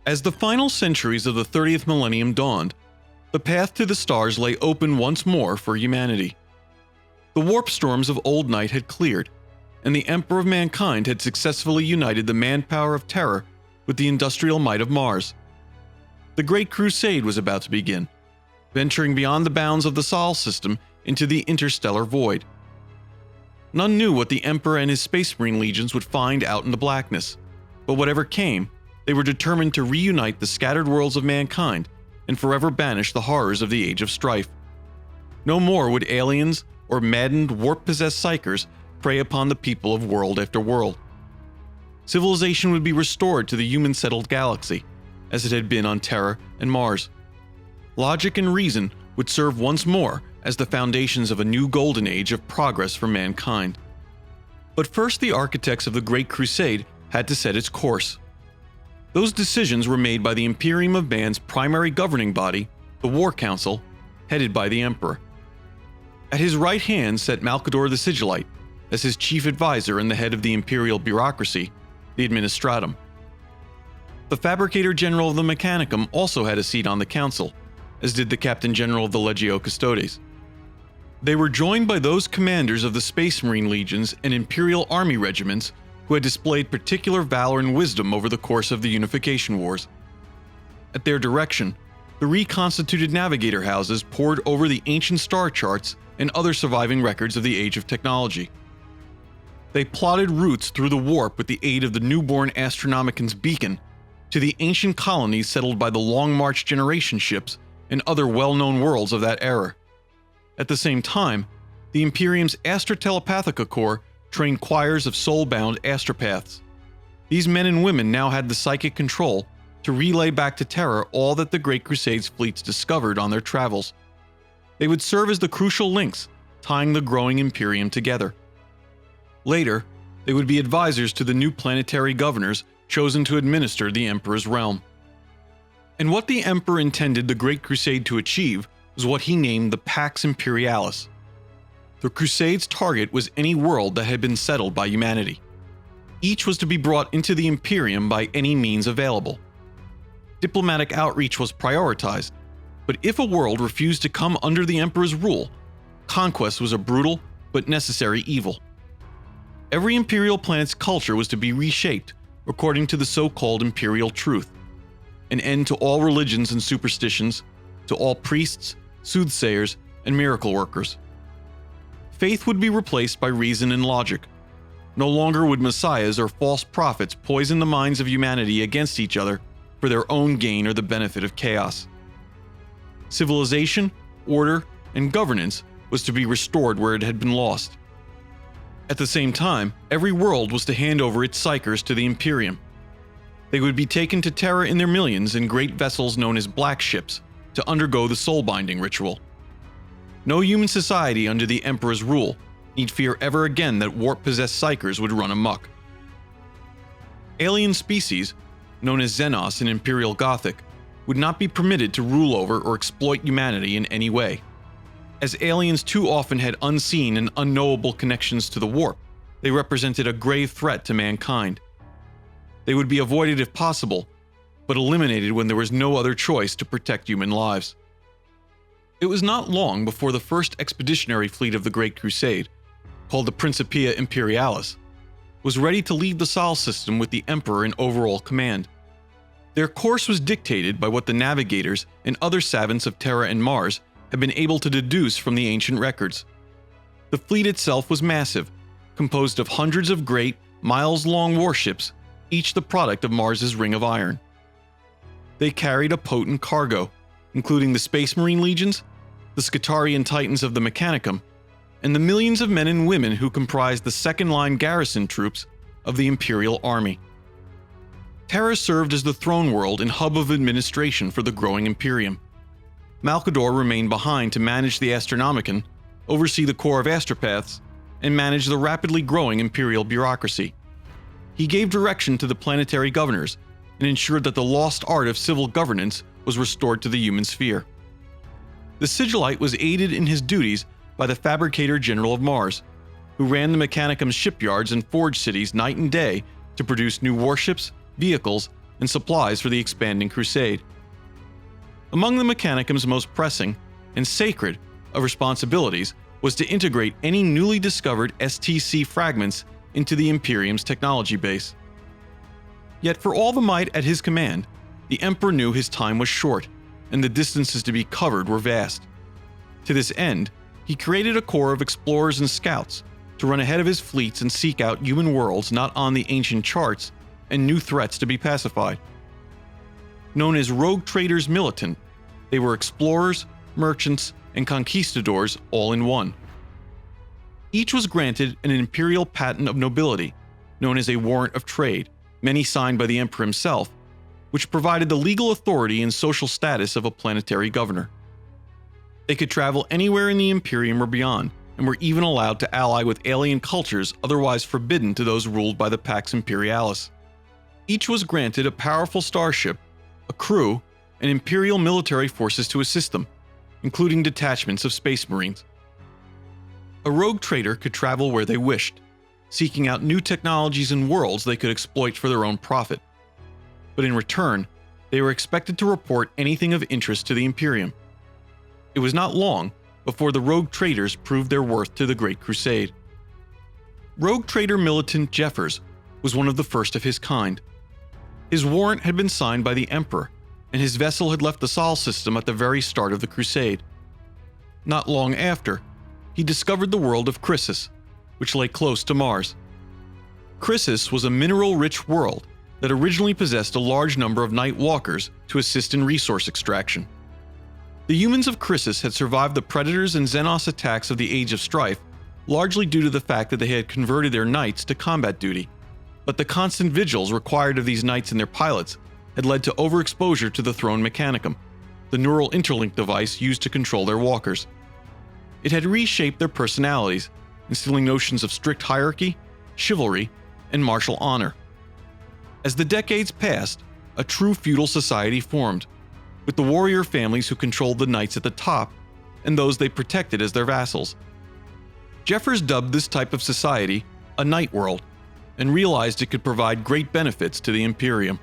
As the final centuries of the 30th millennium dawned, the path to the stars lay open once more for humanity. The warp storms of old night had cleared, and the Emperor of mankind had successfully united the manpower of Terra with the industrial might of Mars. The Great Crusade was about to begin, venturing beyond the bounds of the Sol system into the interstellar void. None knew what the Emperor and his Space Marine legions would find out in the blackness, but whatever came, they were determined to reunite the scattered worlds of mankind and forever banish the horrors of the Age of Strife. No more would aliens or maddened, warp-possessed psykers prey upon the people of world after world. Civilization would be restored to the human-settled galaxy, as it had been on Terra and Mars. Logic and reason would serve once more as the foundations of a new golden age of progress for mankind. But first, the architects of the Great Crusade had to set its course. Those decisions were made by the Imperium of Man's primary governing body, the War Council, headed by the Emperor. At his right hand sat Malcador the Sigillite, as his chief advisor and the head of the imperial bureaucracy, the Administratum. The Fabricator General of the Mechanicum also had a seat on the council, as did the Captain General of the Legio Custodes. They were joined by those commanders of the Space Marine legions and Imperial Army regiments who had displayed particular valor and wisdom over the course of the Unification Wars. At their direction, the reconstituted Navigator houses pored over the ancient star charts and other surviving records of the Age of Technology. They plotted routes through the warp with the aid of the newborn Astronomican's beacon to the ancient colonies settled by the Long March generation ships and other well-known worlds of that era. At the same time, the Imperium's Astra Telepathica Corps trained choirs of soul-bound astropaths. These men and women now had the psychic control to relay back to Terra all that the Great Crusade's fleets discovered on their travels. They would serve as the crucial links tying the growing Imperium together. Later, they would be advisors to the new planetary governors chosen to administer the Emperor's realm. And what the Emperor intended the Great Crusade to achieve was what he named the Pax Imperialis. The Crusade's target was any world that had been settled by humanity. Each was to be brought into the Imperium by any means available. Diplomatic outreach was prioritized, but if a world refused to come under the Emperor's rule, conquest was a brutal but necessary evil. Every Imperial planet's culture was to be reshaped according to the so-called Imperial Truth, an end to all religions and superstitions, to all priests, soothsayers, and miracle workers. Faith would be replaced by reason and logic. No longer would messiahs or false prophets poison the minds of humanity against each other for their own gain or the benefit of chaos. Civilization, order, and governance was to be restored where it had been lost. At the same time, every world was to hand over its psykers to the Imperium. They would be taken to Terra in their millions in great vessels known as black ships to undergo the soul-binding ritual. No human society under the Emperor's rule need fear ever again that warp-possessed psykers would run amok. Alien species, known as Xenos in Imperial Gothic, would not be permitted to rule over or exploit humanity in any way. As aliens too often had unseen and unknowable connections to the warp, they represented a grave threat to mankind. They would be avoided if possible, but eliminated when there was no other choice to protect human lives. It was not long before the first expeditionary fleet of the Great Crusade, called the Principia Imperialis, was ready to leave the Sol system with the Emperor in overall command. Their course was dictated by what the Navigators and other savants of Terra and Mars had been able to deduce from the ancient records. The fleet itself was massive, composed of hundreds of great, miles-long warships, each the product of Mars's Ring of Iron. They carried a potent cargo, including the Space Marine legions, the Skitarian Titans of the Mechanicum, and the millions of men and women who comprised the second-line garrison troops of the Imperial Army. Terra served as the throne world and hub of administration for the growing Imperium. Malcador remained behind to manage the Astronomican, oversee the Corps of Astropaths, and manage the rapidly growing Imperial bureaucracy. He gave direction to the planetary governors and ensured that the lost art of civil governance was restored to the human sphere. The Sigillite was aided in his duties by the Fabricator General of Mars, who ran the Mechanicum's shipyards and forge cities night and day to produce new warships, vehicles, and supplies for the expanding crusade. Among the Mechanicum's most pressing and sacred of responsibilities was to integrate any newly discovered STC fragments into the Imperium's technology base. Yet for all the might at his command, the Emperor knew his time was short, and the distances to be covered were vast. To this end, he created a corps of explorers and scouts to run ahead of his fleets and seek out human worlds not on the ancient charts and new threats to be pacified. Known as rogue traders militant, they were explorers, merchants, and conquistadors all in one. Each was granted an imperial patent of nobility, known as a warrant of trade, many signed by the Emperor himself, which provided the legal authority and social status of a planetary governor. They could travel anywhere in the Imperium or beyond, and were even allowed to ally with alien cultures otherwise forbidden to those ruled by the Pax Imperialis. Each was granted a powerful starship, a crew, and imperial military forces to assist them, including detachments of space marines. A rogue trader could travel where they wished, seeking out new technologies and worlds they could exploit for their own profit. But in return, they were expected to report anything of interest to the Imperium. It was not long before the rogue traders proved their worth to the Great Crusade. Rogue trader militant Jeffers was one of the first of his kind. His warrant had been signed by the Emperor, and his vessel had left the Sol system at the very start of the Crusade. Not long after, he discovered the world of Chrysis, which lay close to Mars. Chrysis was a mineral-rich world that originally possessed a large number of night walkers to assist in resource extraction. The humans of Chrysis had survived the Predators and Xenos attacks of the Age of Strife, largely due to the fact that they had converted their knights to combat duty. But the constant vigils required of these knights and their pilots had led to overexposure to the Throne Mechanicum, the neural interlink device used to control their walkers. It had reshaped their personalities, instilling notions of strict hierarchy, chivalry, and martial honor. As the decades passed, a true feudal society formed, with the warrior families who controlled the knights at the top and those they protected as their vassals. Jeffers dubbed this type of society a night world, and realized it could provide great benefits to the Imperium.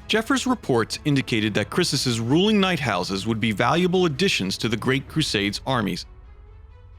Jeffers' reports indicated that Chrysis' ruling night houses would be valuable additions to the Great Crusade's armies.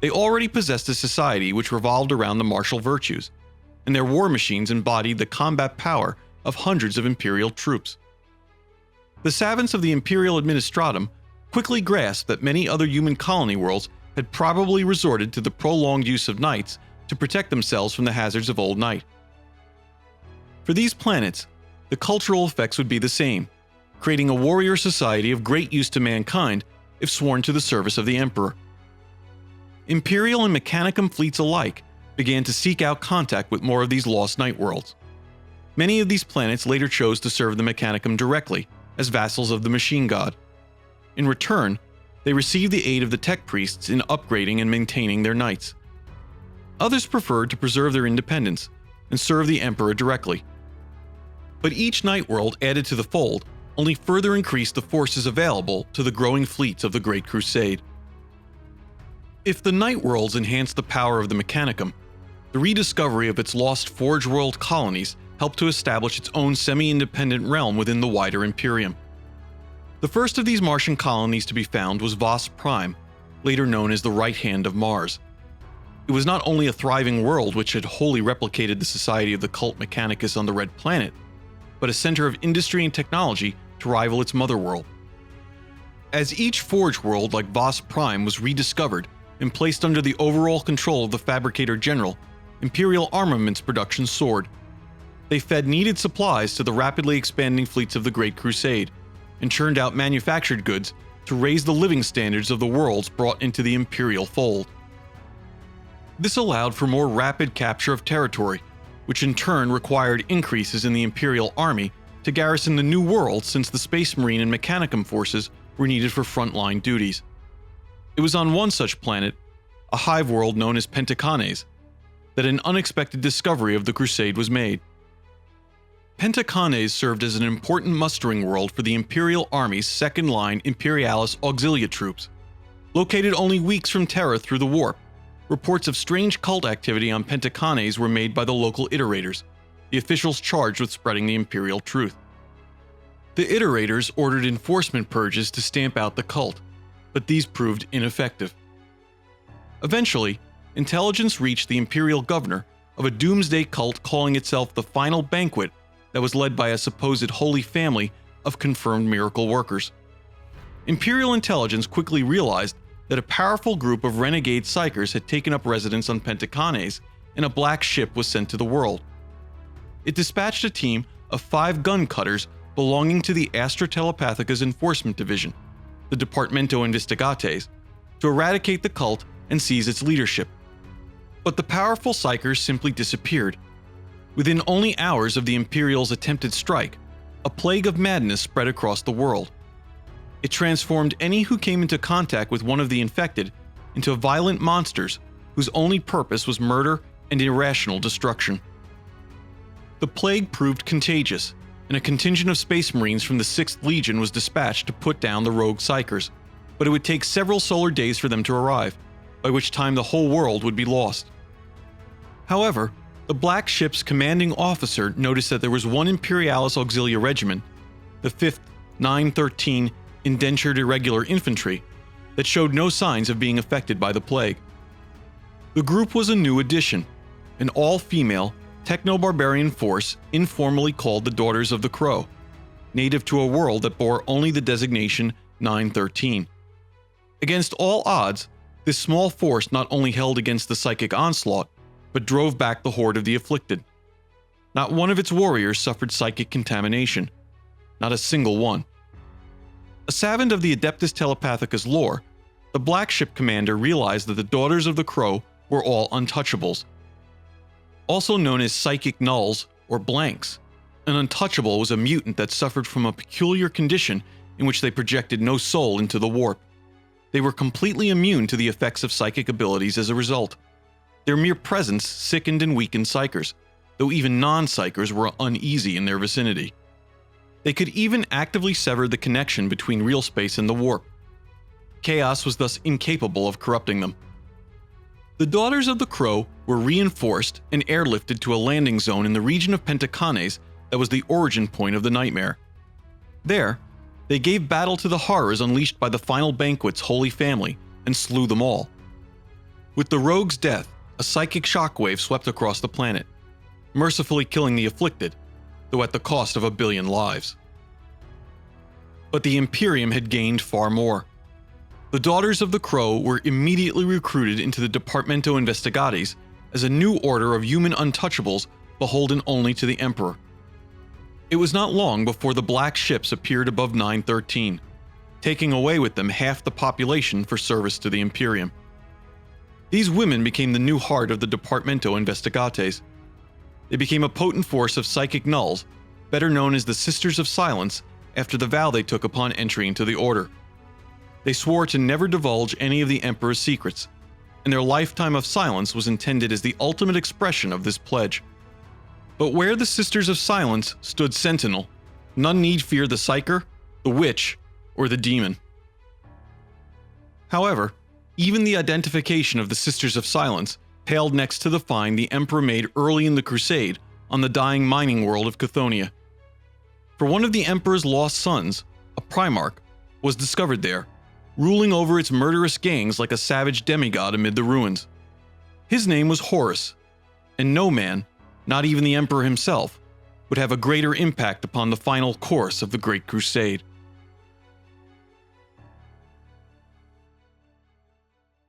They already possessed a society which revolved around the martial virtues, and their war machines embodied the combat power of hundreds of Imperial troops. The savants of the Imperial Administratum quickly grasped that many other human colony worlds had probably resorted to the prolonged use of knights to protect themselves from the hazards of old night. For these planets, the cultural effects would be the same, creating a warrior society of great use to mankind if sworn to the service of the Emperor. Imperial and Mechanicum fleets alike began to seek out contact with more of these lost night worlds. Many of these planets later chose to serve the Mechanicum directly, as vassals of the machine god. In return, they received the aid of the tech priests in upgrading and maintaining their knights. Others preferred to preserve their independence and serve the Emperor directly. But each night world added to the fold only further increased the forces available to the growing fleets of the Great Crusade. If the night worlds enhanced the power of the Mechanicum, the rediscovery of its lost Forge World colonies helped to establish its own semi-independent realm within the wider Imperium. The first of these Martian colonies to be found was Vos Prime, later known as the Right Hand of Mars. It was not only a thriving world which had wholly replicated the society of the cult Mechanicus on the Red Planet, but a center of industry and technology to rival its mother world. As each Forge world like Vos Prime was rediscovered and placed under the overall control of the Fabricator General, Imperial armaments production soared. They fed needed supplies to the rapidly expanding fleets of the Great Crusade, and churned out manufactured goods to raise the living standards of the worlds brought into the Imperial fold. This allowed for more rapid capture of territory, which in turn required increases in the Imperial army to garrison the new world, since the Space Marine and Mechanicum forces were needed for frontline duties. It was on one such planet, a hive world known as Pentacanes, that an unexpected discovery of the Crusade was made. Pentacanes served as an important mustering world for the Imperial Army's second-line Imperialis Auxilia troops. Located only weeks from Terra through the warp, reports of strange cult activity on Pentacanes were made by the local iterators, the officials charged with spreading the Imperial Truth. The iterators ordered enforcement purges to stamp out the cult, but these proved ineffective. Eventually, intelligence reached the imperial governor of a doomsday cult calling itself the Final Banquet that was led by a supposed holy family of confirmed miracle workers. Imperial intelligence quickly realized that a powerful group of renegade psykers had taken up residence on Pentacanes, and a black ship was sent to the world. It dispatched a team of 5 gun cutters belonging to the Astra Telepathica's enforcement division, the Departamento Investigates, to eradicate the cult and seize its leadership. But the powerful psykers simply disappeared. Within only hours of the Imperials' attempted strike, a plague of madness spread across the world. It transformed any who came into contact with one of the infected into violent monsters whose only purpose was murder and irrational destruction. The plague proved contagious, and a contingent of Space Marines from the 6th Legion was dispatched to put down the rogue psykers, but it would take several solar days for them to arrive, by which time the whole world would be lost. However, the Black Ship's commanding officer noticed that there was one Imperialis Auxilia regiment, the 5th 913 Indentured Irregular Infantry, that showed no signs of being affected by the plague. The group was a new addition, an all-female, techno-barbarian force informally called the Daughters of the Crow, native to a world that bore only the designation 913. Against all odds, this small force not only held against the psychic onslaught, but drove back the horde of the afflicted. Not one of its warriors suffered psychic contamination. Not a single one. A savant of the Adeptus Telepathica's lore, the Black Ship commander realized that the Daughters of the Crow were all untouchables. Also known as psychic nulls or blanks, an untouchable was a mutant that suffered from a peculiar condition in which they projected no soul into the warp. They were completely immune to the effects of psychic abilities as a result. Their mere presence sickened and weakened psykers, though even non-psykers were uneasy in their vicinity. They could even actively sever the connection between real space and the warp. Chaos was thus incapable of corrupting them. The Daughters of the Crow were reinforced and airlifted to a landing zone in the region of Pentacanes that was the origin point of the nightmare. There, they gave battle to the horrors unleashed by the Final Banquet's holy family and slew them all. With the rogue's death, a psychic shockwave swept across the planet, mercifully killing the afflicted, though at the cost of 1 billion lives. But the Imperium had gained far more. The Daughters of the Crow were immediately recruited into the Departamento Investigates as a new order of human untouchables beholden only to the Emperor. It was not long before the Black Ships appeared above 913, taking away with them half the population for service to the Imperium. These women became the new heart of the Departamento Investigates. They became a potent force of psychic nulls, better known as the Sisters of Silence, after the vow they took upon entry into the Order. They swore to never divulge any of the Emperor's secrets, and their lifetime of silence was intended as the ultimate expression of this pledge. But where the Sisters of Silence stood sentinel, none need fear the psyker, the witch, or the demon. However, even the identification of the Sisters of Silence paled next to the find the Emperor made early in the Crusade on the dying mining world of Chthoniya. For one of the Emperor's lost sons, a Primarch, was discovered there, ruling over its murderous gangs like a savage demigod amid the ruins. His name was Horus, and no man, not even the Emperor himself, would have a greater impact upon the final course of the Great Crusade.